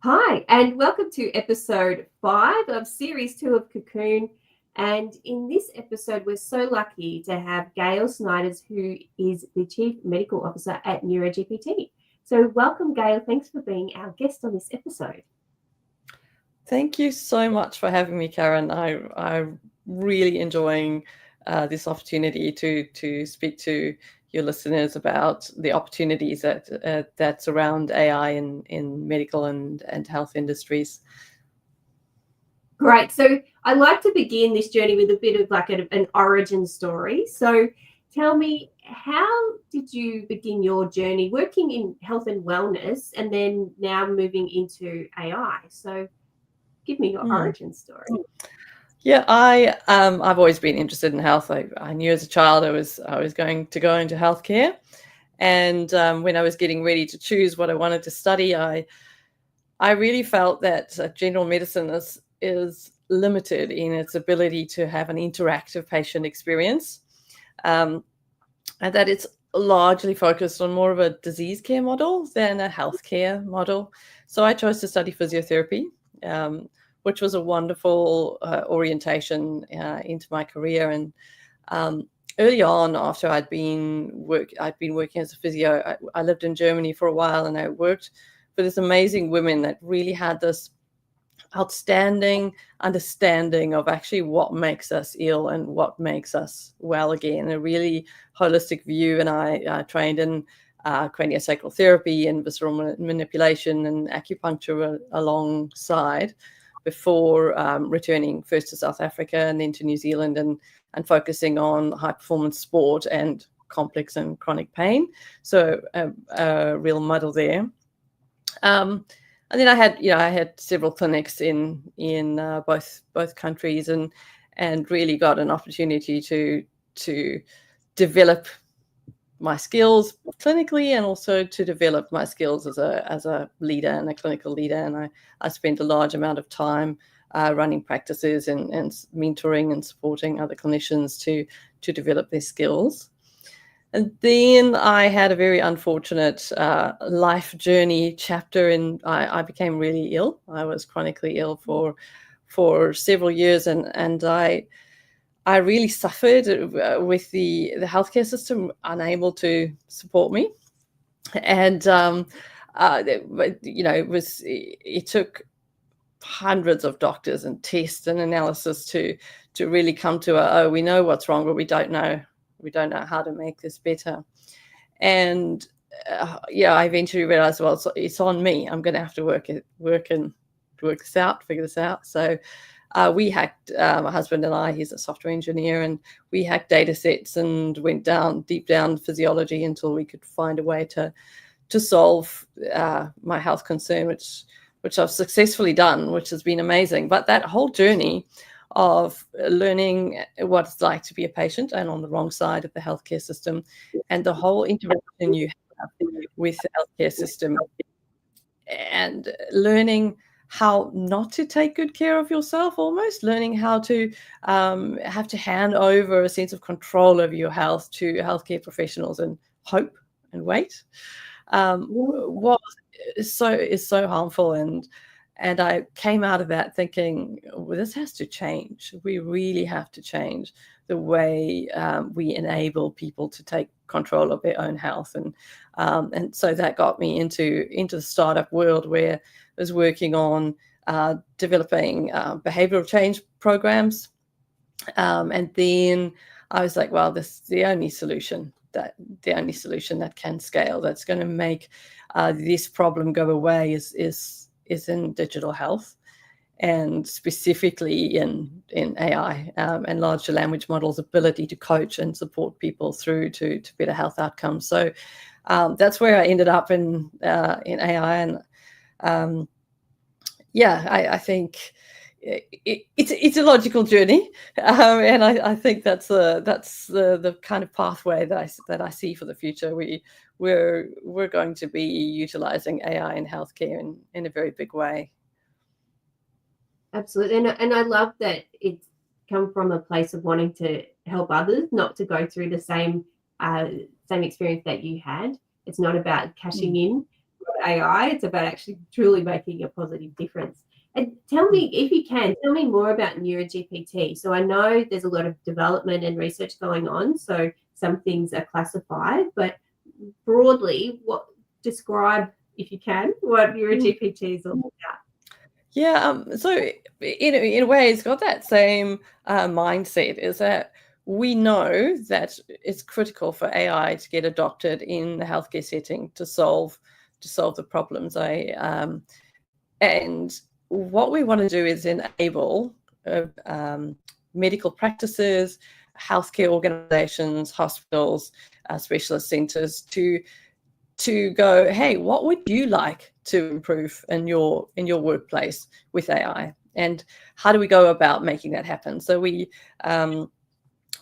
Hi, and welcome to episode 5 of series 2 of Kokoon. And in this episode, we're so lucky to have Gayle Snyders, who is the Chief Medical Officer at NeuraGPT. So welcome, Gayle. Thanks for being our guest on this episode. Thank you so much for having me, Karen. I'm really enjoying this opportunity to speak to your listeners about the opportunities that surround AI in medical and health industries. Great. So I like to begin this journey with a bit of like an origin story. So tell me, how did you begin your journey working in health and wellness and then now moving into AI? So give me your origin story. Yeah, I've always been interested in health. I knew as a child I was going to go into healthcare, and when I was getting ready to choose what I wanted to study, I really felt that general medicine is limited in its ability to have an interactive patient experience, and that it's largely focused on more of a disease care model than a healthcare model. So I chose to study physiotherapy, which was a wonderful orientation into my career. And early on, after I'd been working as a physio, I lived in Germany for a while, and I worked for this amazing women that really had this outstanding understanding of actually what makes us ill and what makes us well again, a really holistic view. And I trained in craniosacral therapy and visceral manipulation and acupuncture alongside before returning first to South Africa and then to New Zealand and focusing on high performance sport and complex and chronic pain. So a real muddle there. And then I had several clinics in both countries and really got an opportunity to develop my skills clinically and also to develop my skills as a leader and a clinical leader. And I spent a large amount of time running practices and mentoring and supporting other clinicians to develop their skills. And then I had a very unfortunate life journey chapter, and I became really ill. I was chronically ill for several years, and I really suffered with the healthcare system unable to support me. And it took hundreds of doctors and tests and analysis to really come to we know what's wrong, but we don't know how to make this better. And I eventually realized, well, it's on me. I'm going to have to work this out, figure this out. So we hacked, my husband and I, he's a software engineer, and we hacked data sets and went deep down physiology until we could find a way to solve my health concern, which I've successfully done, which has been amazing. But that whole journey of learning what it's like to be a patient and on the wrong side of the healthcare system, and the whole interaction you have with the healthcare system, and learning how not to take good care of yourself, almost learning how to have to hand over a sense of control over your health to healthcare professionals and hope and wait, what is so harmful. And I came out of that thinking, well, this has to change. We really have to change the way we enable people to take control of their own health. And so that got me into the startup world, where I was working on developing behavioral change programs. And then I was like, well, this is the only solution that can scale, that's going to make this problem go away is in digital health, and specifically in AI and large language models' ability to coach and support people through to better health outcomes. So that's where I ended up in AI, and I think it's a logical journey, and I think that's the kind of pathway that I see for the future. We're going to be utilizing AI in healthcare in a very big way. Absolutely. And I love that it's come from a place of wanting to help others, not to go through the same experience that you had. It's not about cashing in, AI. It's about actually truly making a positive difference. And tell me, if you can, tell me more about NeuraGPT. So I know there's a lot of development and research going on. So some things are classified, but broadly, describe, if you can, what NeuraGPT is all about. Yeah, so in a way, it's got that same mindset, is that we know that it's critical for AI to get adopted in the healthcare setting to solve the problems. And what we want to do is enable medical practices, healthcare organizations, hospitals, specialist centers to go, hey, what would you like to improve in your workplace with AI, and how do we go about making that happen? So we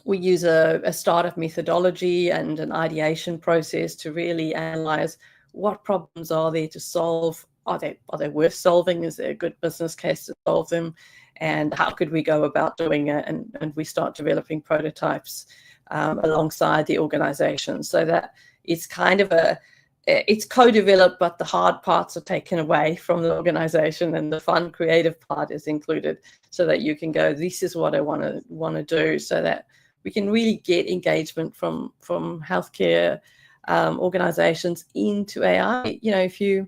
use a startup methodology and an ideation process to really analyze what problems are there to solve. Are they worth solving? Is there a good business case to solve them? And how could we go about doing it? And we start developing prototypes alongside the organization, so that it's kind of it's co-developed, but the hard parts are taken away from the organization and the fun creative part is included, so that you can go, this is what I want to do, so that we can really get engagement from healthcare organizations into AI. If you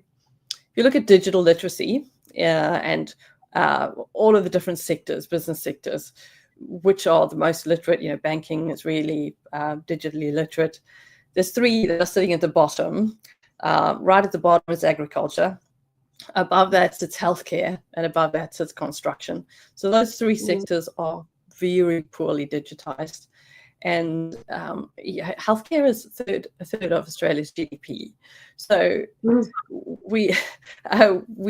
look at digital literacy and all of the different sectors, business sectors, which are the most literate, banking is really digitally literate. There's three that are sitting at the bottom. Right at the bottom is agriculture. Above that sits healthcare, and above that sits construction. So those three sectors are very poorly digitized. And healthcare is a third of Australia's GDP. So we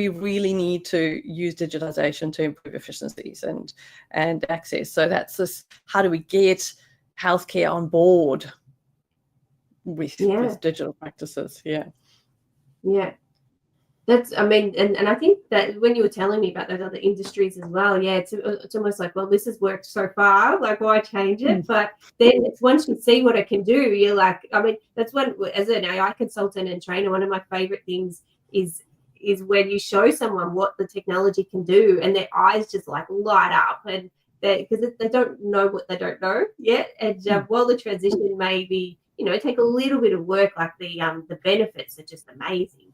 really need to use digitization to improve efficiencies and access. So that's this: how do we get healthcare on board with digital practices? That's, and I think that when you were telling me about those other industries as well, it's almost like, well, this has worked so far, like, why change it? But then it's once you see what it can do, you're like, that's when, as an AI consultant and trainer, one of my favorite things is when you show someone what the technology can do and their eyes just like light up, and because they don't know what they don't know yet. And while the transition may be, take a little bit of work, like the benefits are just amazing.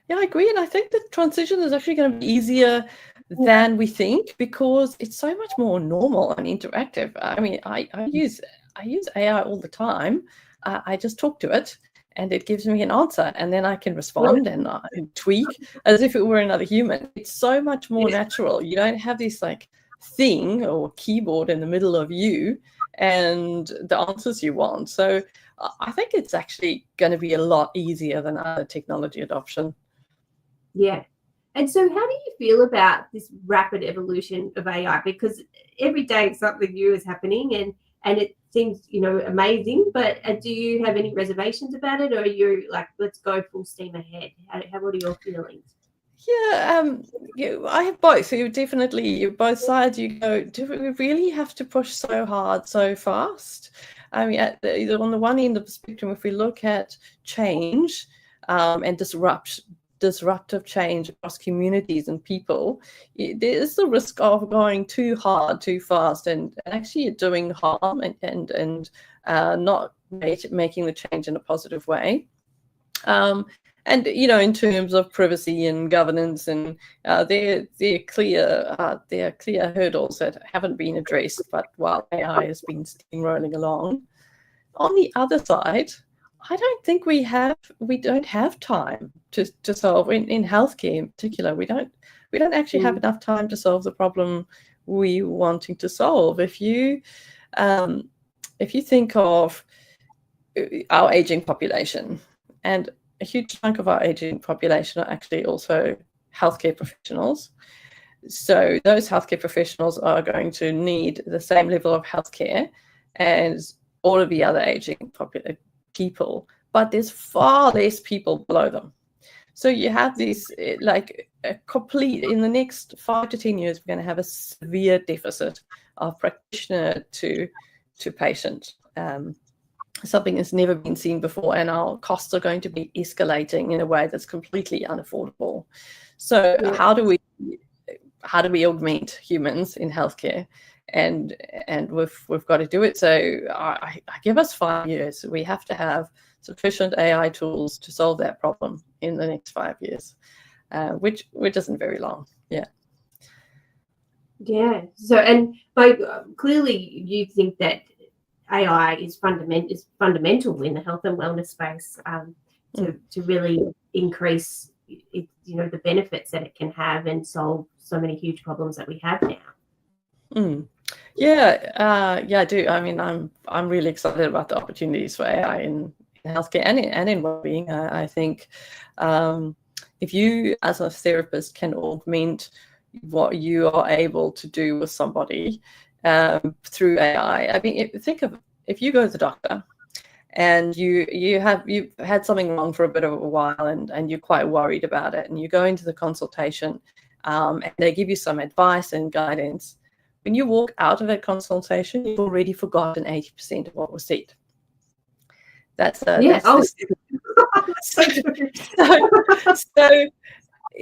Yeah, I agree. And I think the transition is actually going to be easier than we think, because it's so much more normal and interactive. I use AI all the time. I just talk to it and it gives me an answer, and then I can respond and tweak as if it were another human. It's so much more natural. You don't have this like thing or keyboard in the middle of you and the answers you want. So I think it's actually going to be a lot easier than other technology adoption. Yeah. And so how do you feel about this rapid evolution of AI? Because every day something new is happening and it seems, amazing, but do you have any reservations about it, or are you like, let's go full steam ahead? What are your feelings? Yeah, I have both. So definitely both sides. You go, do we really have to push so hard, so fast? On the one end of the spectrum, if we look at change and disruptive change across communities and people, there is the risk of going too hard, too fast, and actually doing harm and not making the change in a positive way. And in terms of privacy and governance, and there are clear hurdles that haven't been addressed. But while AI has been steamrolling along, on the other side, I don't think we don't have time to solve in healthcare in particular. We don't actually have enough time to solve the problem we're wanting to solve. If you think of our aging population, and a huge chunk of our aging population are actually also healthcare professionals. So those healthcare professionals are going to need the same level of healthcare as all of the other aging people, but there's far less people below them. So you have this like a complete, in the next 5 to 10 years, we're going to have a severe deficit of practitioner to patient something that's never been seen before, and our costs are going to be escalating in a way that's completely unaffordable. So how do we augment humans in healthcare? And we've got to do it. So I give us 5 years. We have to have sufficient AI tools to solve that problem in the next 5 years, which isn't very long. So, and clearly you think that AI is fundamental in the health and wellness space, to really increase the benefits that it can have and solve so many huge problems that we have now. I do. I mean, I'm really excited about the opportunities for AI in healthcare and in wellbeing. I think if you as a therapist can augment what you are able to do with somebody through AI. I mean, think of if you go to the doctor and you've had something wrong for a bit of a while and you're quite worried about it, and you go into the consultation and they give you some advice and guidance. When you walk out of that consultation, you've already forgotten 80% of what was said. So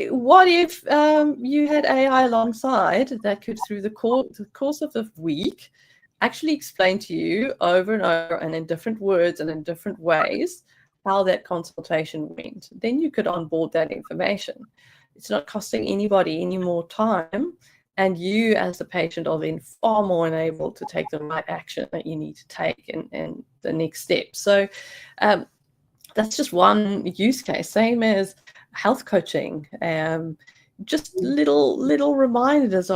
what if you had AI alongside that could, through the course of the week, actually explain to you over and over and in different words and in different ways how that consultation went? Then you could onboard that information. It's not costing anybody any more time, and you as the patient are then far more enabled to take the right action that you need to take and the next step. So that's just one use case. Same as health coaching, just little reminders.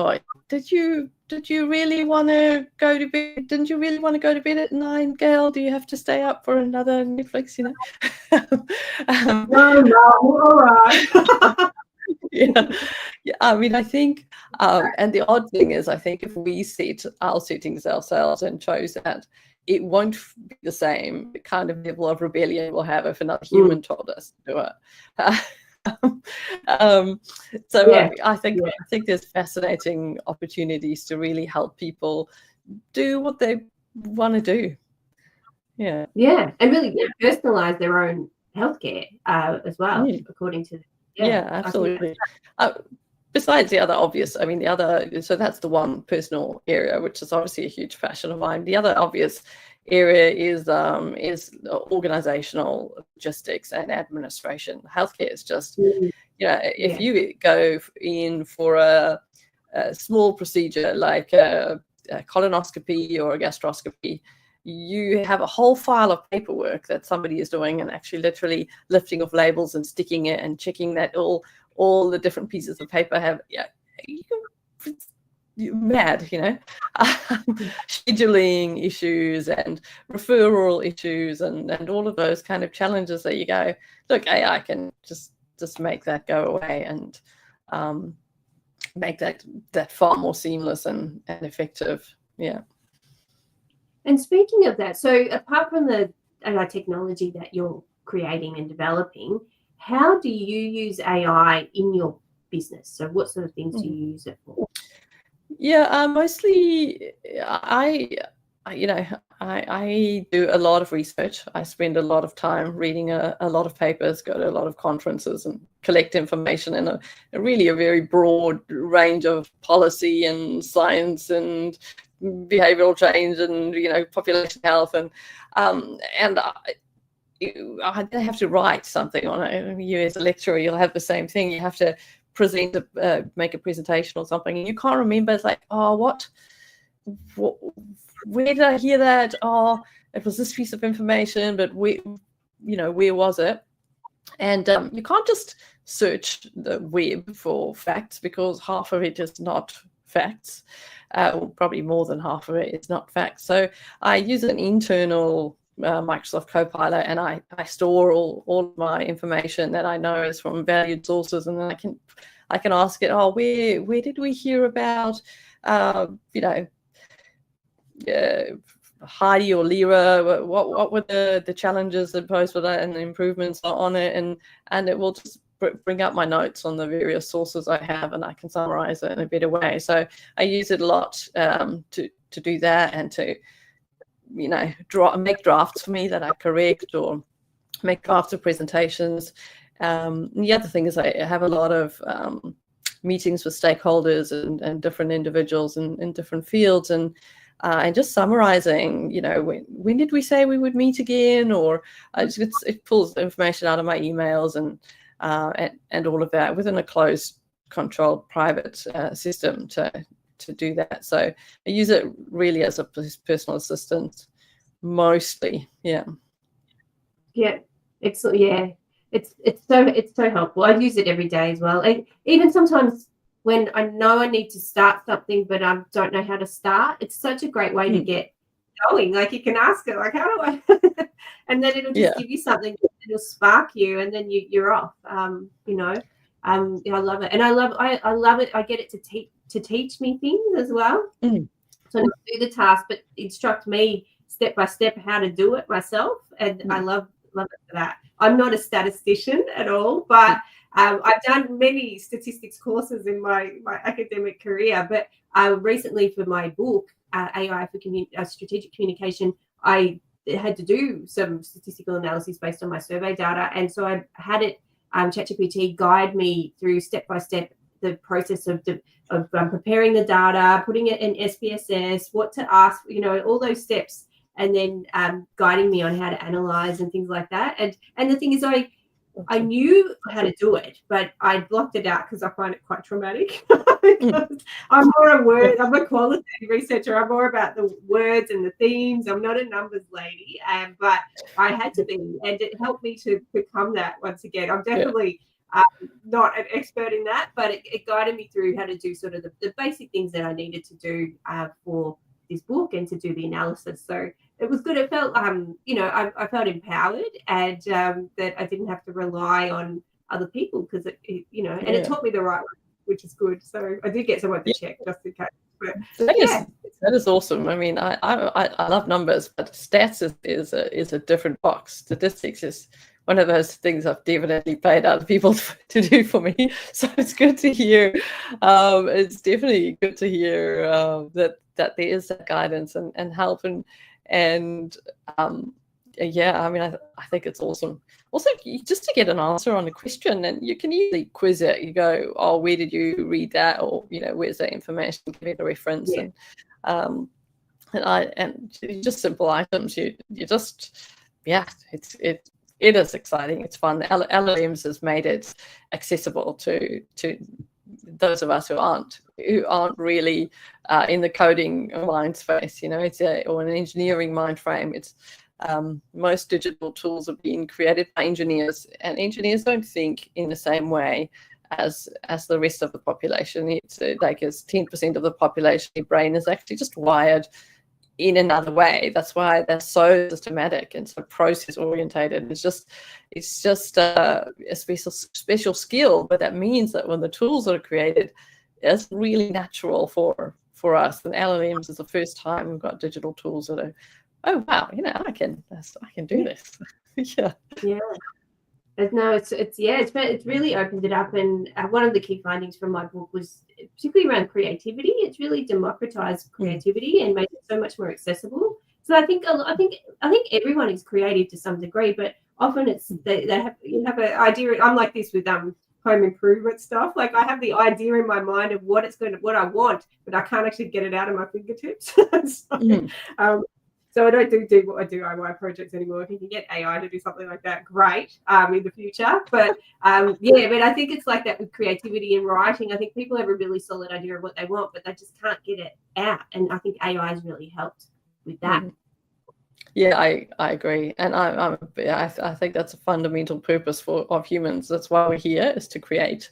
Did you really want to go to bed? Didn't you really want to go to bed at 9, Gayle? Do you have to stay up for another Netflix? No, all right. I mean, I think, and the odd thing is, I think if we set our settings ourselves and chose that, it won't be the same kind of level of rebellion we'll have if another human told us to do it. I think there's fascinating opportunities to really help people do what they want to do. And really personalize their own healthcare as well, according to absolutely. Besides the other obvious, I mean, so that's the one personal area, which is obviously a huge passion of mine. The other obvious area is organizational logistics and administration. Healthcare is just, if you go in for a small procedure like a colonoscopy or a gastroscopy, you have a whole file of paperwork that somebody is doing and actually literally lifting off labels and sticking it and checking that all the different pieces of paper have, you're mad, scheduling issues and referral issues and all of those kind of challenges that you go, look, AI can just make that go away and make that far more seamless and effective. And speaking of that, so apart from the AI technology that you're creating and developing, how do you use AI in your business? So what sort of things do you use it for? Mostly I do a lot of research. I spend a lot of time reading a lot of papers, go to a lot of conferences and collect information in a very broad range of policy and science and behavioral change and population health and I have to write something on it. You as a lecturer, you'll have the same thing. You have to present, make a presentation or something, and you can't remember. It's like, what? Where did I hear that? Oh, it was this piece of information, but where was it? And you can't just search the web for facts because half of it is not facts. Or probably more than half of it is not facts. So I use an internal Microsoft Copilot, and I store all of my information that I know is from valued sources, and then I can ask it, where did we hear about Heidi or Lyra? What were the challenges that posed with that and the improvements on it, and it will just bring up my notes on the various sources I have, and I can summarize it in a better way. So I use it a lot to do that and to make drafts for me that I correct, or make drafts of presentations. The other thing is I have a lot of meetings with stakeholders and different individuals in different fields, and just summarizing, when did we say we would meet again, or it pulls the information out of my emails and all of that within a closed, controlled, private system to do that. So I use it really as a personal assistant mostly. Yeah. Excellent. Yeah, it's so helpful. I use it every day as well. And even sometimes when I know I need to start something but I don't know how to start, it's such a great way to get going. Like, you can ask it, like, how do I and then it'll just give you something, it'll spark you, and then you're off. I love it. And I love it. I get it to teach me things as well. So not do the task, but instruct me step by step how to do it myself. And I love it for that. I'm not a statistician at all, but I've done many statistics courses in my academic career. But recently, for my book, AI for Strategic Communication, I had to do some statistical analysis based on my survey data. And so I had it, ChatGPT, guide me through step by step the process of preparing the data, putting it in SPSS, what to ask, all those steps, and then guiding me on how to analyze and things like that. And the thing is, I knew how to do it, but I blocked it out because I find it quite traumatic. I'm a qualitative researcher. I'm more about the words and the themes. I'm not a numbers lady, but I had to be, and it helped me to become that once again. I'm definitely not an expert in that, but it guided me through how to do sort of the basic things that I needed to do for this book and to do the analysis. So it was good. It felt, I felt empowered, and that I didn't have to rely on other people, because it taught me the right way, which is good. So I did get someone to check just in case. But that is awesome. I mean, I love numbers, but stats is a different box. Statistics is one of those things I've definitely paid other people to do for me. So it's good to hear. It's definitely good to hear that there is that guidance and help and I mean, I think it's awesome. Also, just to get an answer on a question, and you can easily quiz it. You go, oh, where did you read that? Or, where's that information? Give it a reference. And just simple items. It is exciting. It's fun. LLMs has made it accessible to those of us who aren't really in the coding mind space. Or an engineering mind frame. It's most digital tools are being created by engineers, and engineers don't think in the same way as the rest of the population. It's like as 10% of the population, your brain is actually just wired in another way. That's why they're so systematic and so process orientated. It's just a special skill, but that means that when the tools are created, it's really natural for us. And LLMs is the first time we've got digital tools that are, oh wow, I can do this. No, it's really opened it up. And one of the key findings from my book was particularly around creativity. It's really democratized creativity and made it so much more accessible. So I think everyone is creative to some degree, but often it's you have an idea. I'm like this with home improvement stuff. Like, I have the idea in my mind of what I want, but I can't actually get it out of my fingertips. So I don't do what I do DIY projects anymore. If you can get AI to do something like that, great, in the future. But but I think it's like that with creativity and writing. I think people have a really solid idea of what they want, but they just can't get it out. And I think AI has really helped with that. Yeah, I agree, and I think that's a fundamental purpose of humans. That's why we're here, is to create.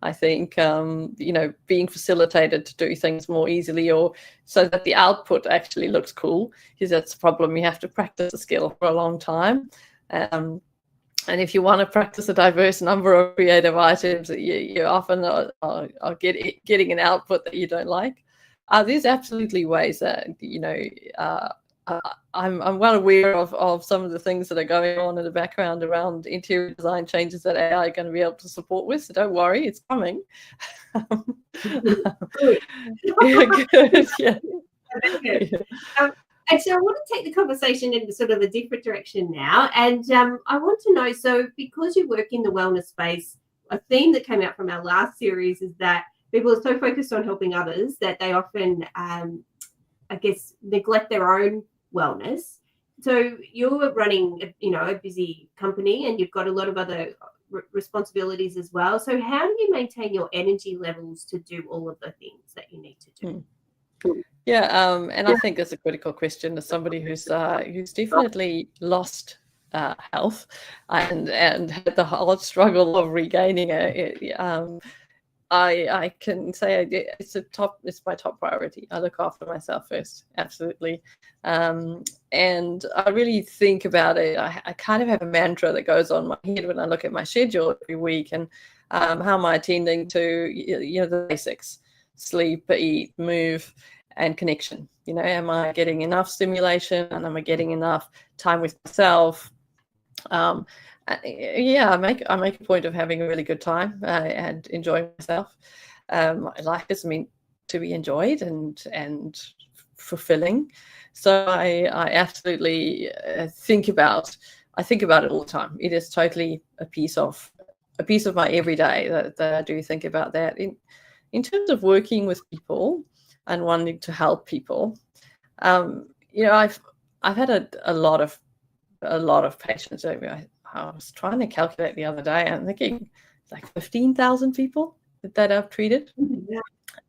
I think being facilitated to do things more easily, or so that the output actually looks cool, because that's the problem. You have to practice the skill for a long time, and if you want to practice a diverse number of creative items, you often are getting an output that you don't like. There's absolutely ways that I'm well aware of some of the things that are going on in the background around interior design changes that AI are going to be able to support with. So don't worry, it's coming. Good. Good. Yeah. And so I want to take the conversation in sort of a different direction now. And I want to know, so because you work in the wellness space, a theme that came out from our last series is that people are so focused on helping others that they often, I guess, neglect their own wellness. So you're running, a busy company and you've got a lot of other responsibilities as well. So how do you maintain your energy levels to do all of the things that you need to do? Yeah, and I think that's a critical question as somebody who's definitely lost health and had the whole struggle of regaining it. I can say it's my top priority. I look after myself first, absolutely. And I really think about it. I kind of have a mantra that goes on my head when I look at my schedule every week and how am I attending to the basics: sleep, eat, move, and connection. Am I getting enough stimulation and am I getting enough time with myself? I make a point of having a really good time and enjoying myself. Life is meant to be enjoyed and fulfilling. So I absolutely think about it all the time. It is totally a piece of my everyday that I do think about that. In terms of working with people and wanting to help people, I've had a lot of patients. I was trying to calculate the other day. I'm thinking like 15,000 people that I've treated.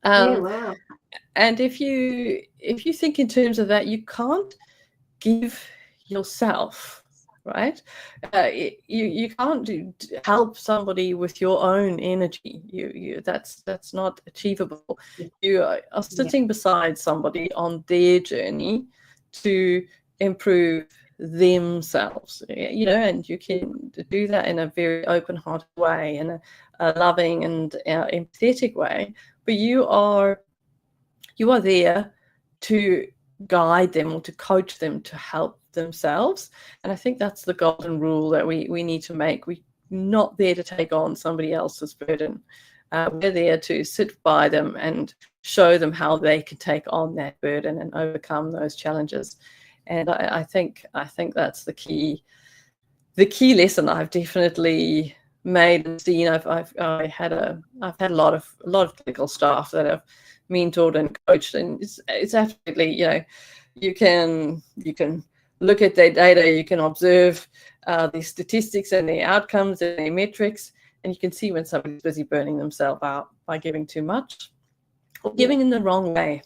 Wow. And if you think in terms of that, you can't give yourself, right? You can't help somebody with your own energy. That's not achievable. You are sitting beside somebody on their journey to improve themselves, and you can do that in a very open-hearted way, in a loving and empathetic way. But you are there to guide them or to coach them to help themselves. And I think that's the golden rule that we need to make. We're not there to take on somebody else's burden. We're there to sit by them and show them how they can take on that burden and overcome those challenges. And I think that's the key lesson I've definitely made and seen. I've had a lot of clinical staff that I've mentored and coached, and it's absolutely, you can look at their data, you can observe the statistics and the outcomes and their metrics, and you can see when somebody's busy burning themselves out by giving too much or giving in the wrong way.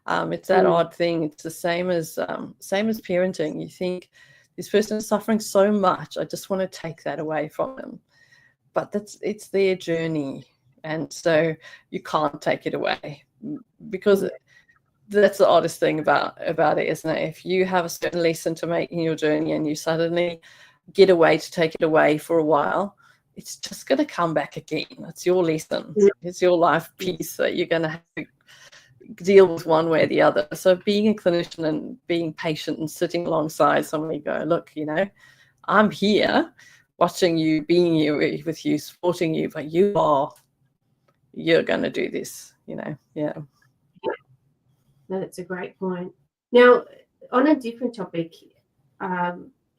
It's that odd thing. It's the same as parenting. You think this person is suffering so much, I just want to take that away from them. But it's their journey, and so you can't take it away, because that's the oddest thing about it, isn't it? If you have a certain lesson to make in your journey and you suddenly get away to take it away for a while, it's just going to come back again. It's your lesson. It's your life piece that you're going to have to deal with one way or the other. So being a clinician and being patient and sitting alongside somebody, go, look, I'm here watching you, being here with you, supporting you, but you're going to do this, Yeah. No, that's a great point. Now, on a different topic,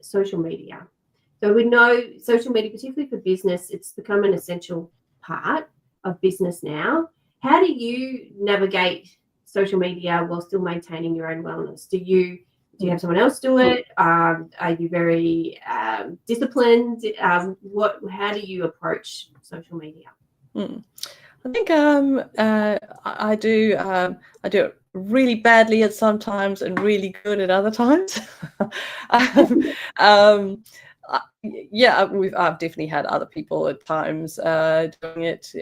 social media. So we know social media, particularly for business, it's become an essential part of business now. How do you navigate social media while still maintaining your own wellness? Do you have someone else do it? Are you very disciplined? How do you approach social media? I think I do it really badly at some times and really good at other times. I've definitely had other people at times doing it.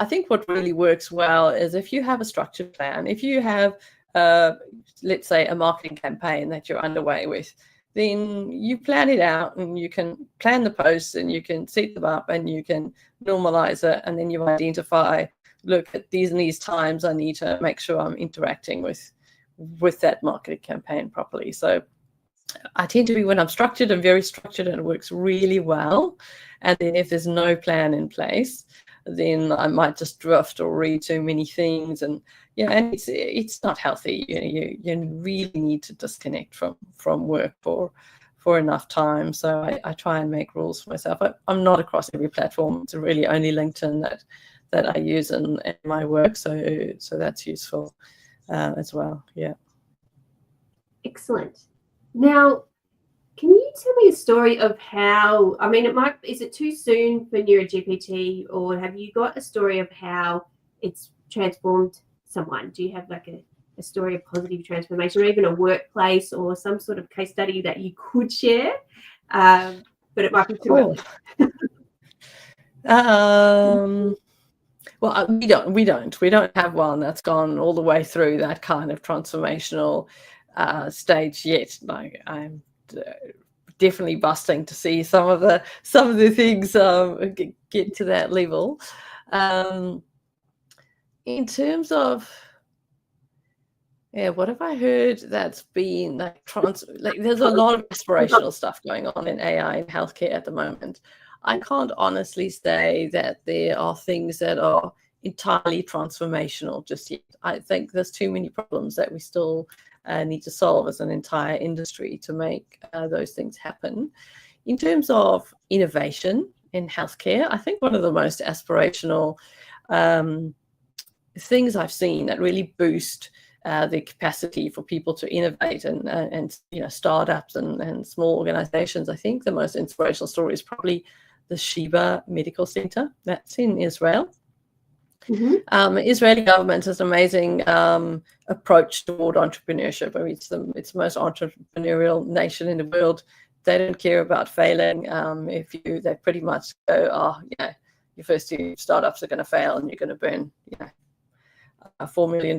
I think what really works well is if you have a structured plan. If you have, let's say, a marketing campaign that you're underway with, then you plan it out and you can plan the posts and you can set them up and you can normalize it, and then you identify, look, at these and these times I need to make sure I'm interacting with that marketing campaign properly. So I tend to be, when I'm structured and very structured and it works really well, and then if there's no plan in place, then I might just drift or read too many things, and and it's not healthy. You really need to disconnect from work for enough time. So I try and make rules for myself. I'm not across every platform. It's really only LinkedIn that I use in my work. So that's useful as well. Yeah. Excellent. Now, can you tell me a story of how, I mean, is it too soon for NeuraGPT, or have you got a story of how it's transformed someone? Do you have like a story of positive transformation, or even a workplace or some sort of case study that you could share? But it might be too early. Well, we don't have one that's gone all the way through that kind of transformational stage yet. Like, I'm definitely busting to see some of the things get to that level. In terms of what have I heard that's been like there's a lot of aspirational stuff going on in AI in healthcare at the moment. I can't honestly say that there are things that are entirely transformational just yet. I think there's too many problems that we still need to solve as an entire industry to make those things happen. In terms of innovation in healthcare, I think one of the most aspirational things I've seen that really boost the capacity for people to innovate and startups and small organizations. I think the most inspirational story is probably the Sheba Medical Center that's in Israel. Mm-hmm. Israeli government has an amazing approach toward entrepreneurship. I mean, it's the most entrepreneurial nation in the world. They don't care about failing. They pretty much go, your first 2 startups are going to fail and you're going to burn, $4 million.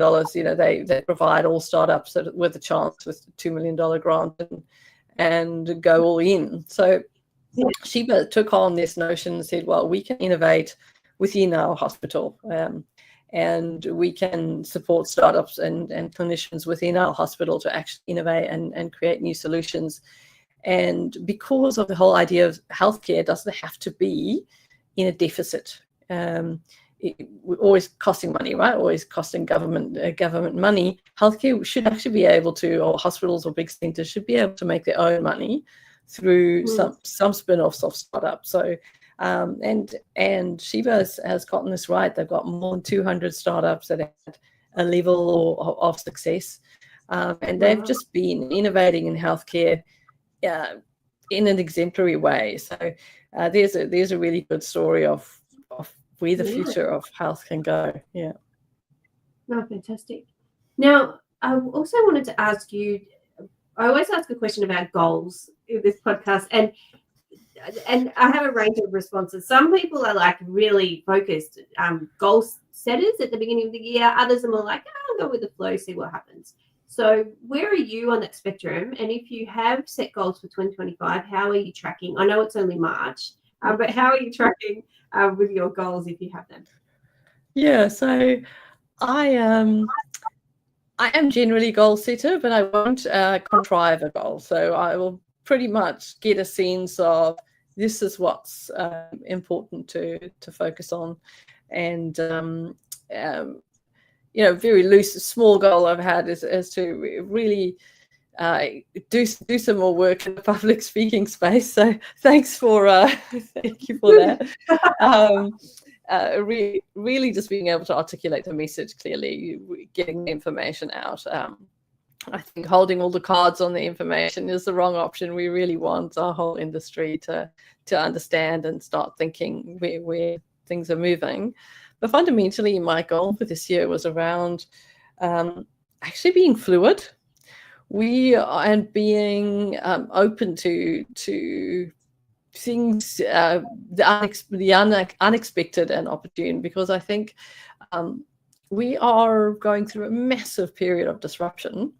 They provide all startups with a chance with a $2 million grant and go all in. So Sheba took on this notion and said, well, we can innovate within our hospital, and we can support startups and clinicians within our hospital to actually innovate and create new solutions. And because of the whole idea of healthcare doesn't have to be in a deficit. We're always costing money, right? Always costing government money. Healthcare should actually be able to, or hospitals or big centers should be able to make their own money through some spin-offs of startups. So and Sheba has gotten this right. They've got more than 200 startups that have a level of success, and they've just been innovating in healthcare in an exemplary way. So there's a really good story of where the future of health can go. Yeah. No, fantastic. Now, I also wanted to ask you, I always ask a question about goals in this podcast, and I have a range of responses. Some people are like really focused goal setters at the beginning of the year. Others are more like, I'll go with the flow, see what happens. So where are you on that spectrum? And if you have set goals for 2025, how are you tracking? I know it's only March, but how are you tracking with your goals if you have them? Yeah, so I am generally goal setter, but I won't contrive a goal. So I will pretty much get a sense of this is what's important to focus on, and very loose, small goal I've had is to really do some more work in the public speaking space. So thanks for thank you for that. Really just being able to articulate the message clearly, getting the information out. I think holding all the cards on the information is the wrong option. We really want our whole industry to understand and start thinking where things are moving. But fundamentally, my goal for this year was around actually being fluid. And being open to things, the unexpected and opportune, because I think we are going through a massive period of disruption.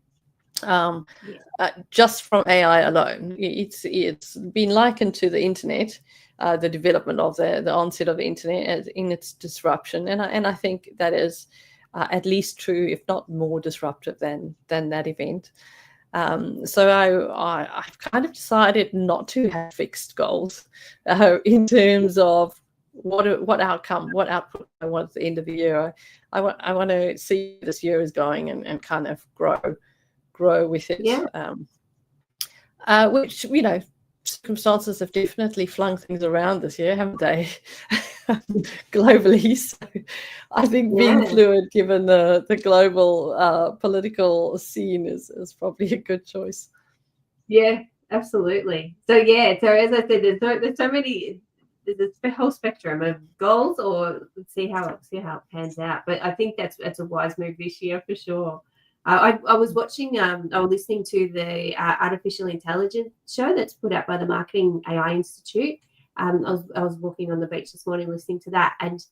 Just from AI alone, it's been likened to the internet, the development of the onset of the internet in its disruption, and I think that is at least true, if not more disruptive than that event. So I've kind of decided not to have fixed goals in terms of what outcome, what output I want at the end of the year. I want to see where this year is going and kind of grow with it. Yeah. Which, circumstances have definitely flung things around this year, haven't they? Globally. So I think being fluid, given the global political scene, is probably a good choice. Yeah, absolutely. So as I said, there's so many. There's a whole spectrum of goals, or see how it pans out. But I think that's a wise move this year for sure. I was watching, I was listening to the artificial intelligence show that's put out by the Marketing AI Institute. I was walking on the beach this morning listening to that, and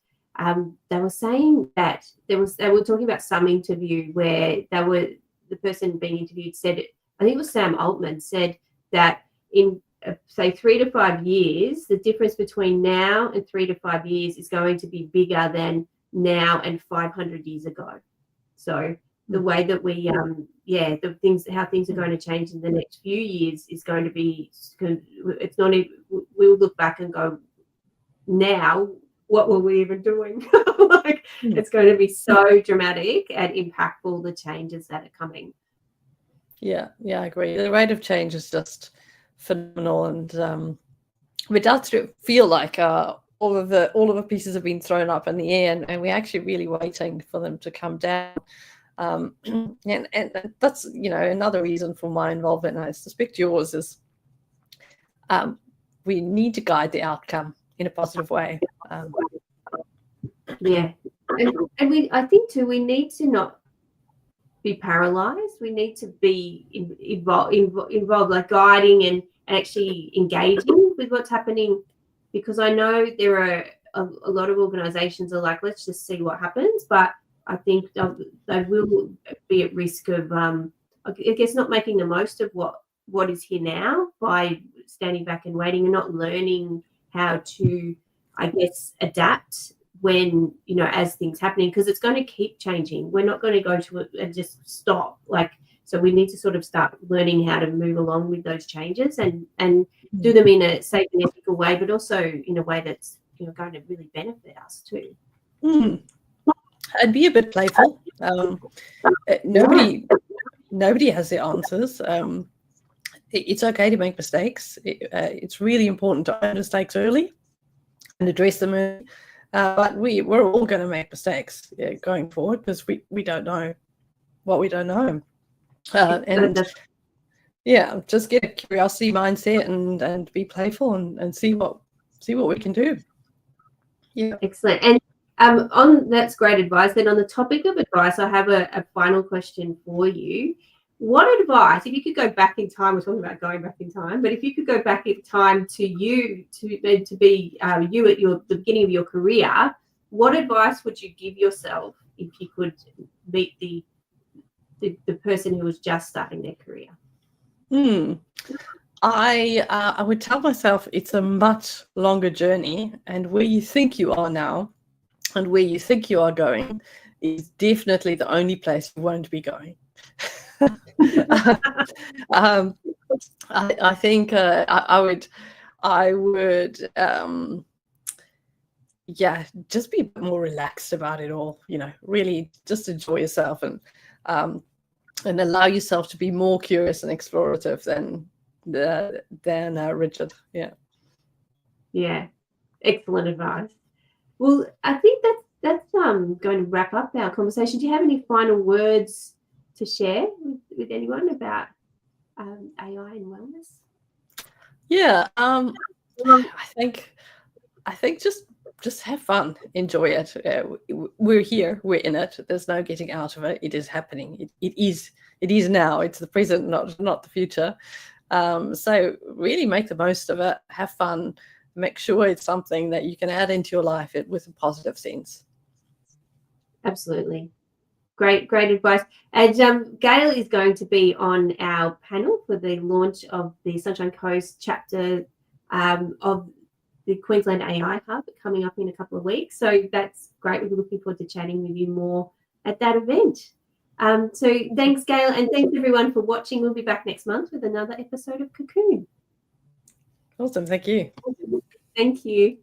they were saying that they were talking about some interview where the person being interviewed said, I think it was Sam Altman, said that in say 3 to 5 years, the difference between now and 3 to 5 years is going to be bigger than now and 500 years ago. So the way that we how things are going to change in the next few years is going to be, it's not even, we'll look back and go, now what were we even doing? It's going to be so dramatic and impactful, the changes that are coming. Yeah, I agree. The rate of change is just phenomenal, and it does feel like all of the pieces have been thrown up in the air, and we're actually really waiting for them to come down. And that's another reason for my involvement, and I suspect yours is we need to guide the outcome in a positive way. And I think too, we need to not be paralyzed. We need to be involved, like guiding and actually engaging with what's happening, because I know there are a lot of organizations are like, let's just see what happens, but I think they will be at risk of I guess not making the most of what is here now by standing back and waiting and not learning how to, I guess, adapt when, as things happening, because it's going to keep changing. We're not going to go to it and just stop. So we need to sort of start learning how to move along with those changes and do them in a safe and ethical way, but also in a way that's going to really benefit us too. I'd be a bit playful. Nobody has the answers. It's okay to make mistakes. It's really important to own mistakes early and address them early. But we're all going to make mistakes going forward, because we don't know what we don't know. Just get a curiosity mindset and be playful and see what we can do. Yeah, excellent. And that's great advice. Then on the topic of advice, I have a final question for you. What advice, if you could go back in time, we're talking about going back in time, but if you could go back in time to you, to be you at the beginning of your career, what advice would you give yourself if you could meet the person who was just starting their career? I would tell myself it's a much longer journey, and where you think you are now and where you think you are going is definitely the only place you won't be going. I think I would just be more relaxed about it all. Really just enjoy yourself and allow yourself to be more curious and explorative than rigid. Yeah, excellent advice. Well, I think that's going to wrap up our conversation. Do you have any final words to share with anyone about AI and wellness? I think just have fun, enjoy it. We're here, we're in it. There's no getting out of it. It is happening. It is now. It's the present, not the future. So really make the most of it. Have fun. Make sure it's something that you can add into your life with a positive sense. Absolutely. Great advice. And Gayle is going to be on our panel for the launch of the Sunshine Coast chapter of the Queensland AI Hub coming up in a couple of weeks. So that's great. We're looking forward to chatting with you more at that event. So thanks, Gayle, and thanks everyone for watching. We'll be back next month with another episode of Kokoon. Awesome. Thank you. Thank you.